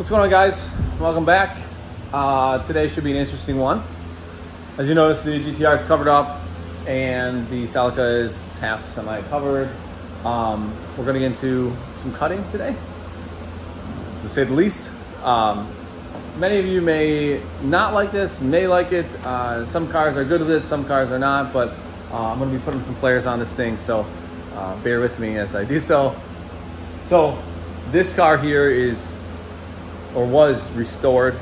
What's going on, guys? Welcome back. Today should be an interesting one. As you notice, the GTR is covered up and the Celica is half semi-covered. We're going to get into some cutting today, to say the least. Many of you may not like this, may like it. Some cars are good with it, some cars are not, but I'm going to be putting some flares on this thing, so bear with me as I do so. So this car here is, or was, restored,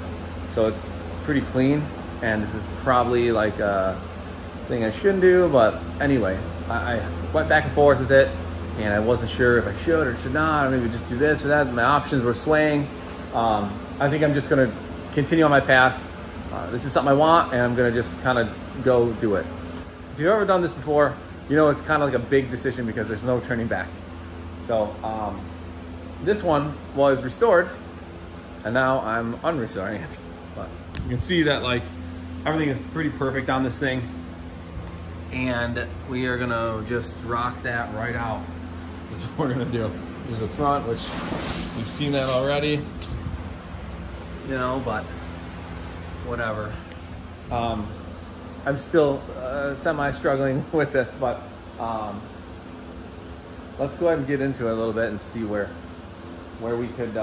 so it's pretty clean, and this is probably like a thing I shouldn't do, but anyway, I went back and forth with it, and I wasn't sure if I should or should not, or maybe just do this or that. My options were swaying. I think I'm just gonna continue on my path. This is something I want, and I'm gonna just kind of go do it. If you've ever done this before, you know it's kind of like a big decision because there's no turning back. So this one was restored, and now I'm unrestoring it. But you can see that like everything is pretty perfect on this thing, and we are gonna just rock that right out. That's what we're gonna do. Here's the front, which you've seen that already, you know, but whatever. I'm still semi-struggling with this, but let's go ahead and get into it a little bit and see where we could,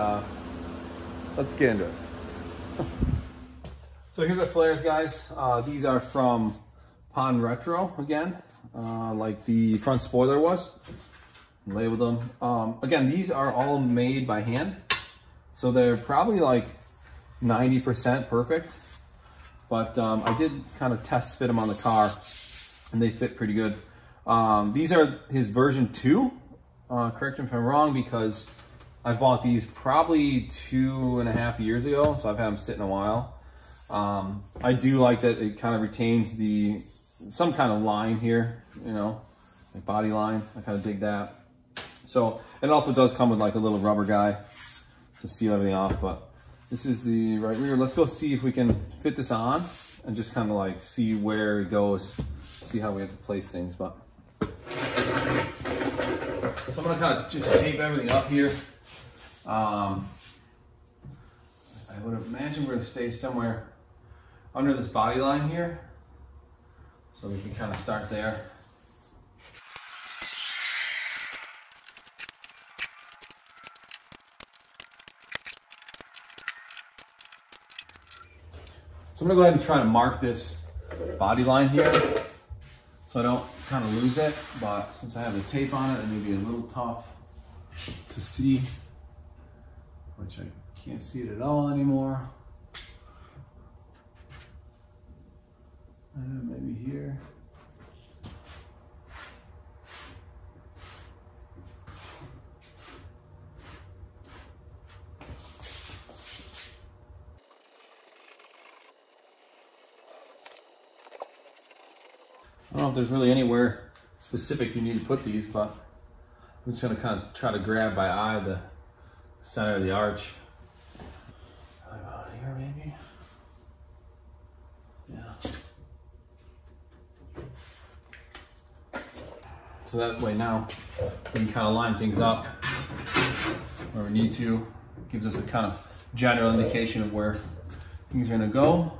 let's get into it. So here's our flares, guys. These are from Pond Retro again, like the front spoiler was. Labeled them. Again, these are all made by hand, so they're probably like 90% perfect. But I did kind of test fit them on the car, and they fit pretty good. These are his version 2. Correct me if I'm wrong, because I bought these probably 2.5 years ago, so I've had them sitting a while. I do like that it kind of retains some kind of line here, you know, like body line. I kind of dig that. So it also does come with like a little rubber guy to seal everything off, but this is the right rear. Let's go see if we can fit this on and just kind of like see where it goes, see how we have to place things. But so I'm gonna kind of just tape everything up here. I would imagine we're gonna stay somewhere under this body line here, so we can kind of start there. So I'm gonna go ahead and try to mark this body line here so I don't kind of lose it, but since I have the tape on it, it may be a little tough to see, which I can't see it at all anymore. And maybe here. I don't know if there's really anywhere specific you need to put these, but I'm just gonna kind of try to grab by eye the center of the arch. About here, maybe. Yeah. So that way now we can kind of line things up where we need to. Gives us a kind of general indication of where things are gonna go.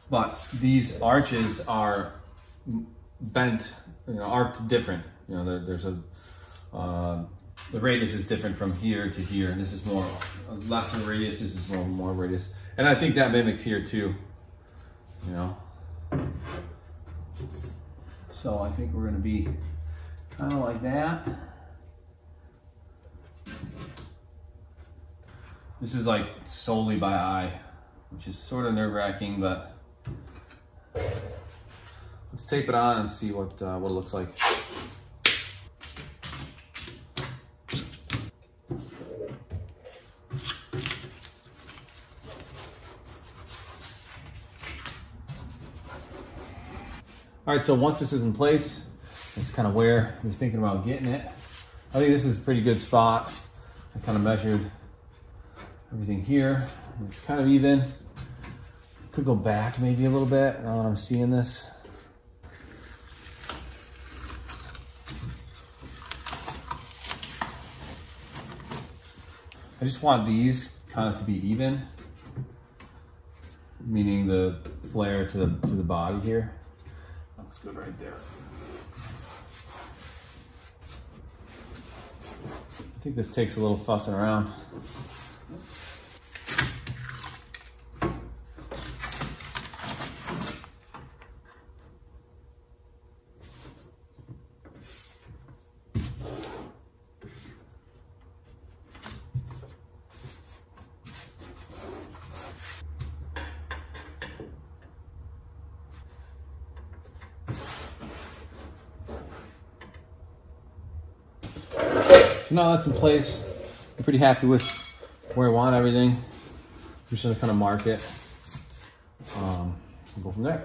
But these arches are bent, you know, arced different. You know, there's a, the radius is different from here to here. This is more, lesser radius, this is more radius. And I think that mimics here too, you know. So I think we're gonna be kind of like that. This is like solely by eye, which is sort of nerve-wracking, but let's tape it on and see what it looks like. All right, so once this is in place, that's kind of where we're thinking about getting it. I think this is a pretty good spot. I kind of measured everything here. It's kind of even. Could go back maybe a little bit now that I'm seeing this. I just want these kind of to be even, meaning the flare to the body here. Looks good right there. I think this takes a little fussing around. So now that's in place, I'm pretty happy with where I want everything. I'm just gonna kind of mark it. We'll go from there.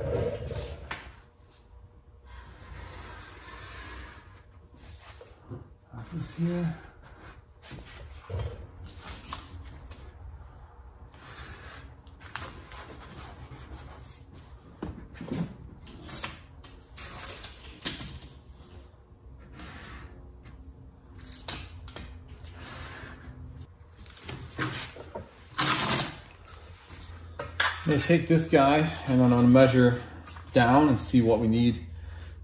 This here. I'm going to take this guy and I'm going to measure down and see what we need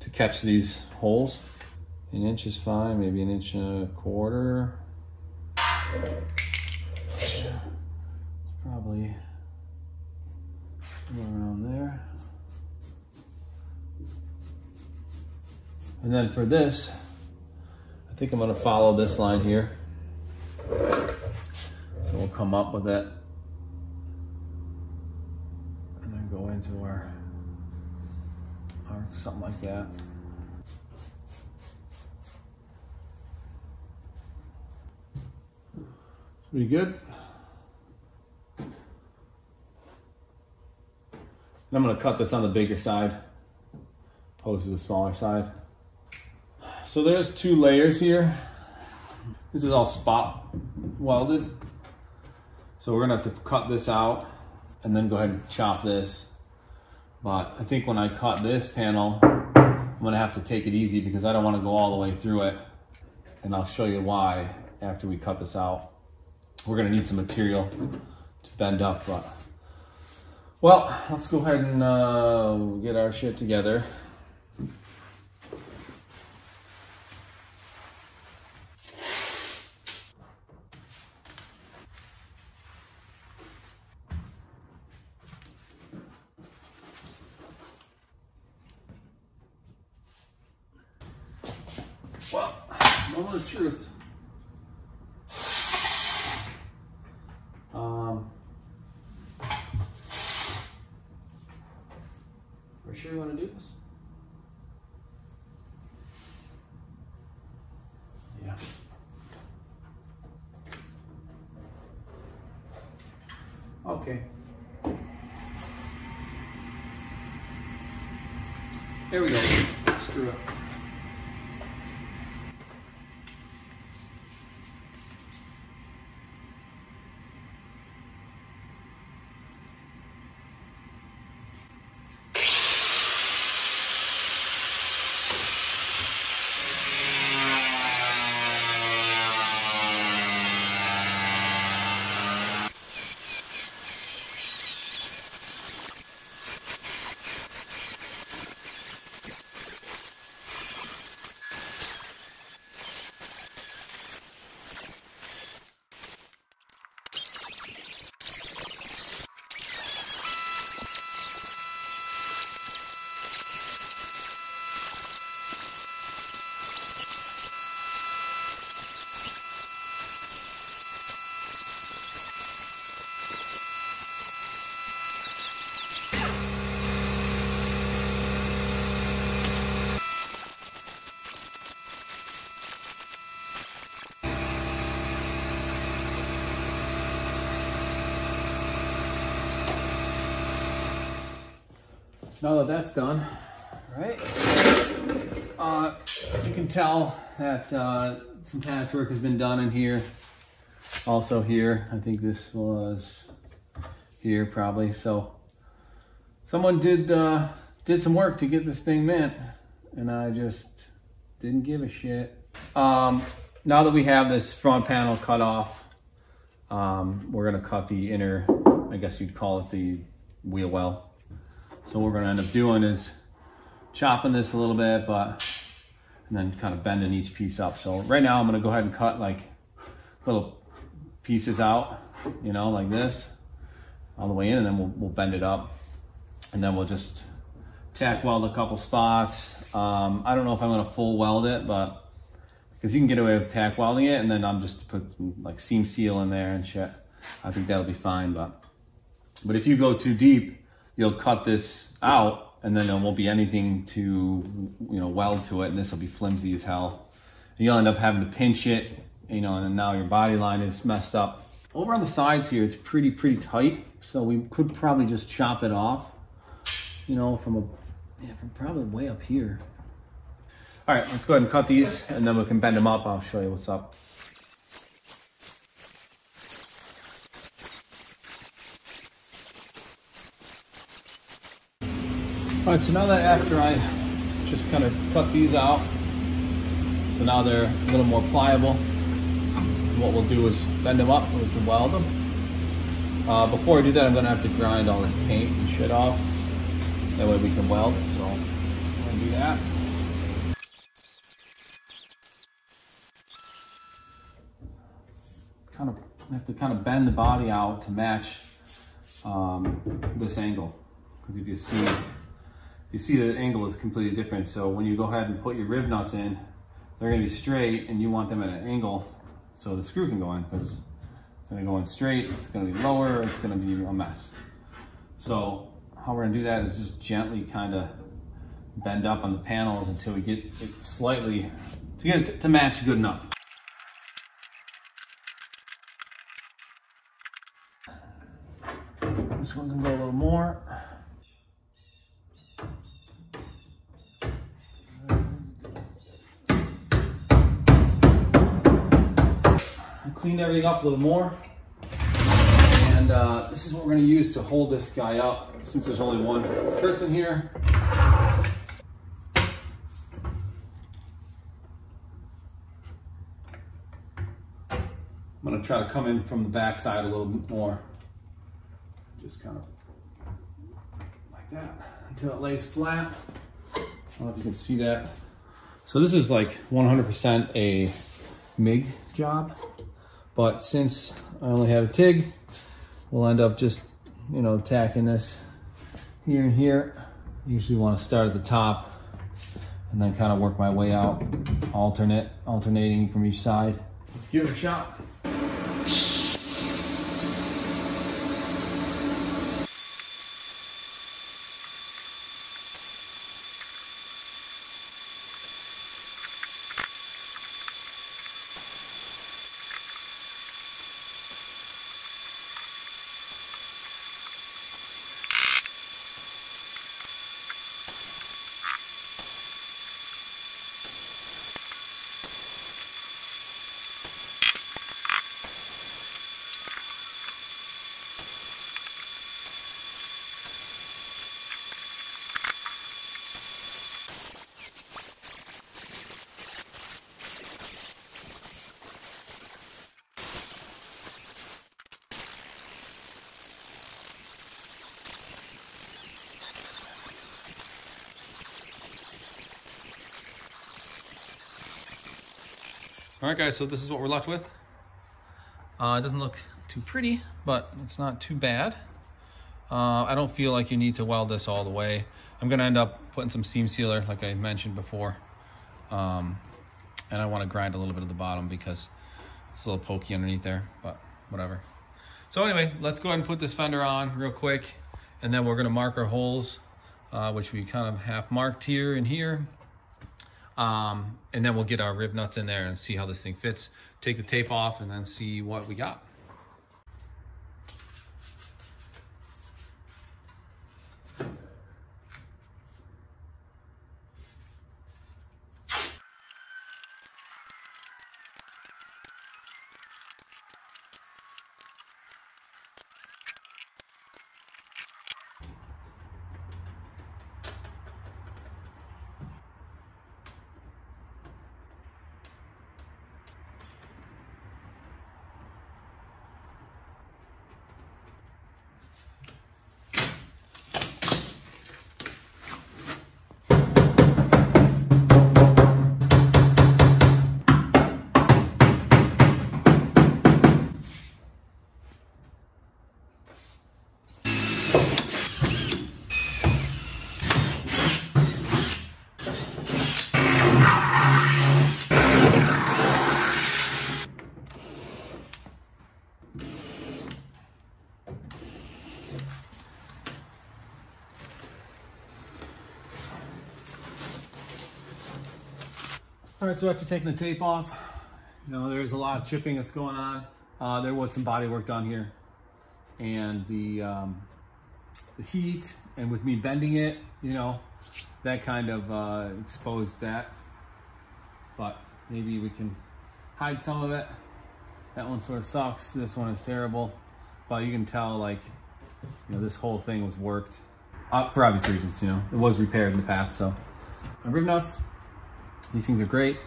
to catch these holes. An inch is fine, maybe an inch and a quarter. Probably somewhere around there. And then for this, I think I'm going to follow this line here. So we'll come up with it. Go into our something like that. Pretty good. And I'm going to cut this on the bigger side, opposed to the smaller side. So there's 2 layers here. This is all spot welded. So we're going to have to cut this out and then go ahead and chop this. But I think when I cut this panel, I'm gonna have to take it easy because I don't want to go all the way through it. And I'll show you why after we cut this out. We're gonna need some material to bend up, but well, let's go ahead and get our shit together. Well, moment of truth. Are you sure you want to do this? Yeah. Okay. There we go. Screw up. Now that that's done, right? You can tell that some patchwork has been done in here. Also here, I think this was here probably. So someone did some work to get this thing mint, and I just didn't give a shit. Now that we have this front panel cut off, we're gonna cut the inner, I guess you'd call it the wheel well. So what we're gonna end up doing is chopping this a little bit, and then kind of bending each piece up. So right now I'm gonna go ahead and cut like little pieces out, you know, like this, all the way in, and then we'll bend it up. And then we'll just tack weld a couple spots. I don't know if I'm gonna full weld it, but because you can get away with tack welding it, and then I'm just put some like seam seal in there and shit. I think that'll be fine, but if you go too deep, you'll cut this out, and then there won't be anything to, you know, weld to it, and this will be flimsy as hell. And you'll end up having to pinch it, you know, and then now your body line is messed up. Over on the sides here, it's pretty tight, so we could probably just chop it off, you know, from probably way up here. All right, let's go ahead and cut these, and then we can bend them up. I'll show you what's up. All right, so now that after I just kind of cut these out, so now they're a little more pliable. What we'll do is bend them up and we can weld them. Before I do that, I'm gonna have to grind all this paint and shit off. That way we can weld, so I'm gonna do that. I have to kind of bend the body out to match this angle, because if you see the angle is completely different. So when you go ahead and put your rib nuts in, they're gonna be straight, and you want them at an angle so the screw can go in, because it's gonna go in straight, it's gonna be lower, it's gonna be a mess. So how we're gonna do that is just gently kind of bend up on the panels until we get it slightly, to get it to match good enough. This one can go a little more. I cleaned everything up a little more. And this is what we're gonna use to hold this guy up, since there's only one person here. I'm gonna try to come in from the back side a little bit more. Just kind of like that until it lays flat. I don't know if you can see that. So this is like 100% a MIG job, but since I only have a TIG, we'll end up just, you know, tacking this here and here. I usually want to start at the top and then kind of work my way out, alternating from each side. Let's give it a shot. All right, guys, so this is what we're left with. It doesn't look too pretty, but it's not too bad. I don't feel like you need to weld this all the way. I'm gonna end up putting some seam sealer, like I mentioned before. And I wanna grind a little bit of the bottom because it's a little pokey underneath there, but whatever. So anyway, let's go ahead and put this fender on real quick, and then we're gonna mark our holes, which we kind of half marked here and here. And then we'll get our rib nuts in there and see how this thing fits. Take the tape off and then see what we got. All right, so after taking the tape off, you know, there's a lot of chipping that's going on. There was some body work done here, and the heat, and with me bending it, you know, that kind of exposed that. But maybe we can hide some of it. That one sort of sucks. This one is terrible. But you can tell, like, you know, this whole thing was worked for obvious reasons. You know, it was repaired in the past. So, rib nuts. These things are great.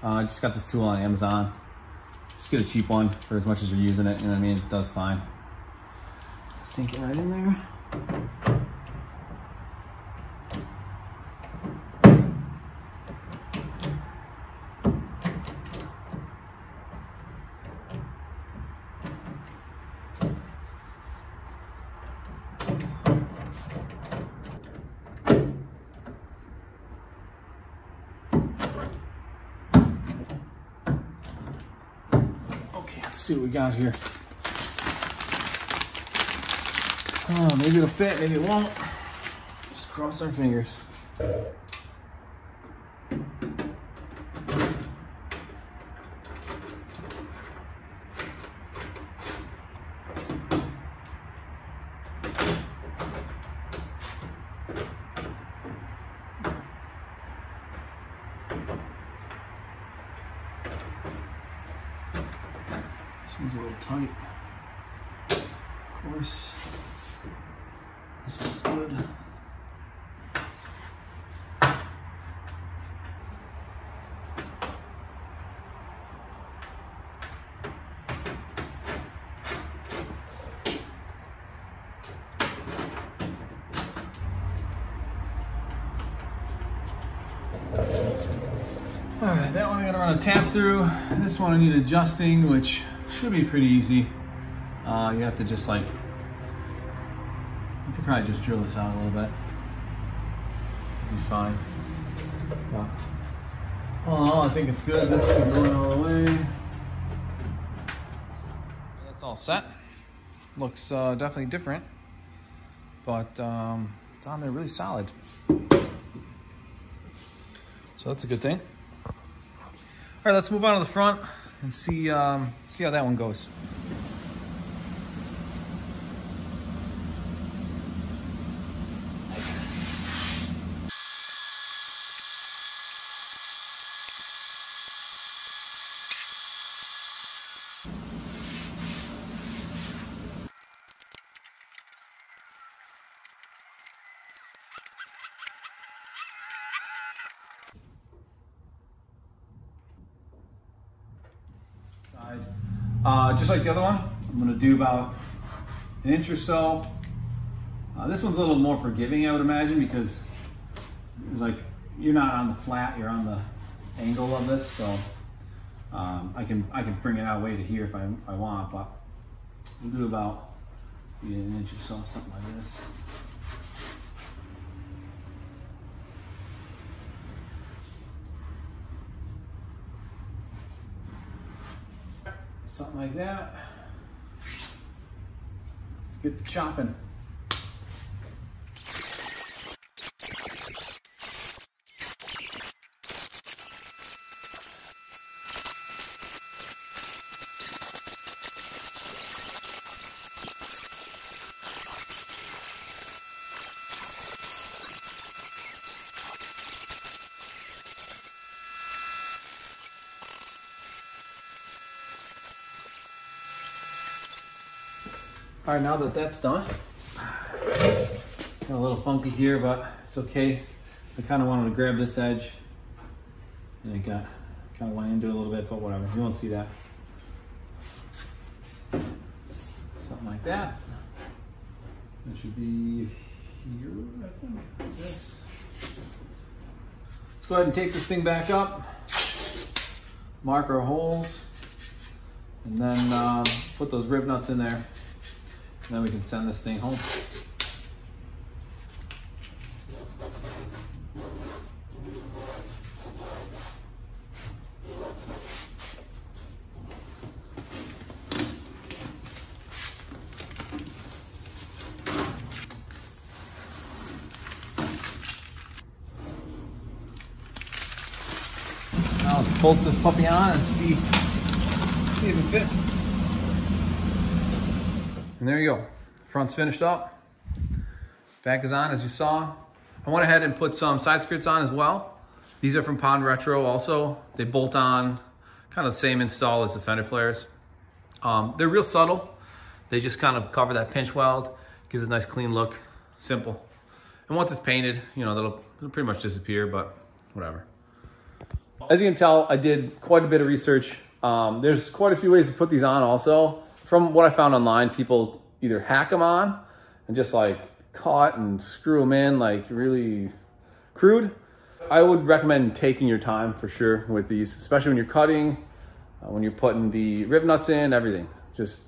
I just got this tool on Amazon. Just get a cheap one for as much as you're using it. You know what I mean? It does fine. Sink it right in there. Let's see what we got here. Oh, maybe it'll fit, maybe it won't. Just cross our fingers. This one's a little tight. Of course, this one's good. All right, that one I gotta run a tap through. This one I need adjusting, which should be pretty easy. You have to just like, you could probably just drill this out a little bit. It'll be fine. But all in all, I think it's good. This is going all the way. That's all set. Looks definitely different, but it's on there really solid. So that's a good thing. All right, let's move on to the front and see how that one goes. Just like the other one, I'm gonna do about an inch or so. This one's a little more forgiving, I would imagine, because it's like you're not on the flat, you're on the angle of this, so I can bring it out way to here if I want, but we'll do about an inch or so, something like this. Something like that. Let's get chopping. All right, now that that's done, got a little funky here, but it's okay. I kind of wanted to grab this edge, and it kind of went into it a little bit, but whatever. You won't see that. Something like that. That should be here, I think. Like this. Let's go ahead and take this thing back up, mark our holes, and then put those rib nuts in there. And then we can send this thing home. let's bolt this puppy on and see if it fits. And there you go. Front's finished up. Back is on, as you saw. I went ahead and put some side skirts on as well. These are from Pond Retro also. They bolt on, kind of the same install as the fender flares. They're real subtle. They just kind of cover that pinch weld, gives it a nice clean look, simple. And once it's painted, you know, it'll pretty much disappear, but whatever. As you can tell, I did quite a bit of research. There's quite a few ways to put these on also. From what I found online, people either hack them on and just like cut and screw them in like really crude. I would recommend taking your time for sure with these, especially when you're cutting, when you're putting the rib nuts in, everything. Just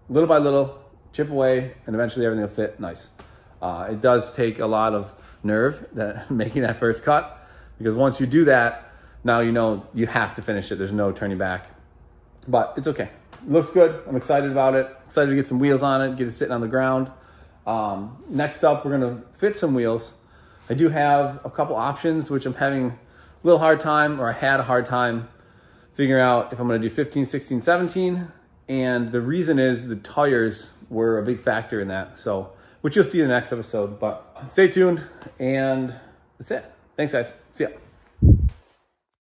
little by little, chip away, and eventually everything will fit nice. It does take a lot of nerve making that first cut, because once you do that, now you know you have to finish it. There's no turning back, but it's okay. It looks good. I'm excited about it. Excited to get some wheels on it, get it sitting on the ground. Next up, we're gonna fit some wheels. I do have a couple options, which I'm having a little hard time, or I had a hard time figuring out if I'm gonna do 15, 16, 17. And the reason is the tires were a big factor in that. So, which you'll see in the next episode, but stay tuned, and that's it. Thanks guys, see ya.